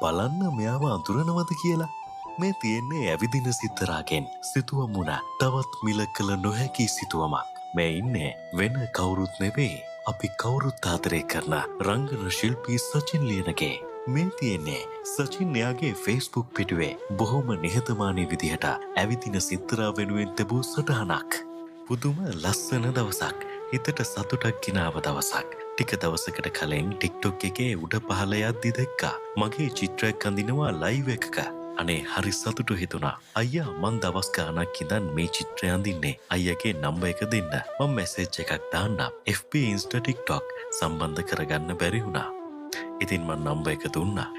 බලන්න මෙයාව අඳුරනවද කියලා. මේ තියෙන්නේ ඇවිදින සිත්තරාගෙන් සිතුවම් වුණා තවත් මිල කළ නොහැකි සිතුවමක්. මේ ඉන්නේ වෙන කවුරුත් නෙවෙයි අපි කවුරුත් ආදරය කරන රංගන ශිල්පී සචින් ලියනගේ. මේ තියෙන්නේ සචින් එයාගේ Facebook පිටුවේ බොහොම නිහතමානී විදිහට ඇවිදින සිත්තරා වෙනුවෙන් තිබූ සටහනක්. පුදුම ලස්සන දවසක්. හිතට සතුටක් ගෙනාව දවසක්. ටික දවසකට කලින් TikTok එකේ උඩ පහළ යද්දි දැක්කා මගේ චිත්‍රයක් අඳිනවා ලයිව් එකක. අනේ හරි සතුටු හිතුණා. අයියා මං දවස් ගාණක් ඉඳන් මේ චිත්‍රය අඳින්නේ. අයියාගේ නම්බර් එක දෙන්න. මම මැසේජ් එකක් දාන්නම්. FB Insta TikTok සම්බන්ධ කරගන්න බැරි වුණා. ඉතින් මං නම්බර් එක දුන්නා.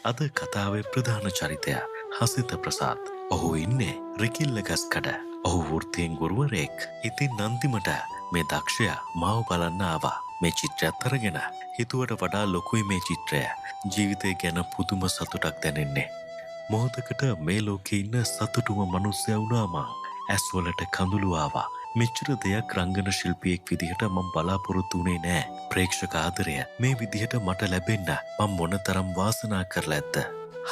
අද කතාවේ ප්‍රධාන චරිතය හසිත ප්‍රසාද්. ඔහු ඉන්නේ රිකිල්ල ගස්කඩ. ඔහු වෘත්තියෙන් ගුරුවරයෙක්. ඉතින් අන්තිමට මේ දක්ෂයා මාව බලන්න ආවා. මේ චිත්‍රයත් අරගෙන හිතුවට වඩා ලොකුයි මේ චිත්‍රය. ජීවිතය ගැන පුදුම සතුටක් දැනෙන්නේ. මොහොතකට මේ ලෝකේ ඉන්න සතුටුම මිනිස්සයා වුණා මං. ඇස්වලට කඳුළු ආවා. මෙච්චර දෙයක් රංගන ශිල්පියෙක් විදිහට මම බලාපොරොත්තු වෙන්නේ නෑ. ප්‍රේක්ෂක ආදරය මේ විදිහට මට ලැබෙන්න මම මොනතරම් වාසනාව කරලා ඇද්ද.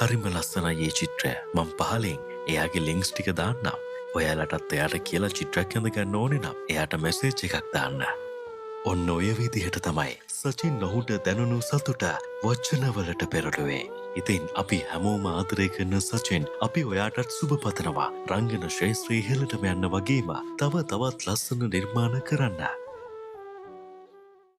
හරිම ලස්සනයි මේ චිත්‍රය. මම පහලින් එයාගේ ලින්ක්ස් ටික දාන්නම්. ඔයාලටත් එයාට කියලා චිත්‍රයක් අඳ ගන්න ඕනේ නම් එයාට මැසේජ් එකක් දාන්න. ඔන්න ඔය විදිහට තමයි සචින් ඔහුට දැනුණු සතුට වචනවලට පෙරළුවේ. ඉතින් අපි හැමෝම ආදරය කරන සචින් අපි ඔයාටත් සුබ පතනවා. රංගන ශ්‍රේෂ්ඨ ඉහළටම යන්න වගේම තව තවත් ලස්සන නිර්මාණ කරන්න.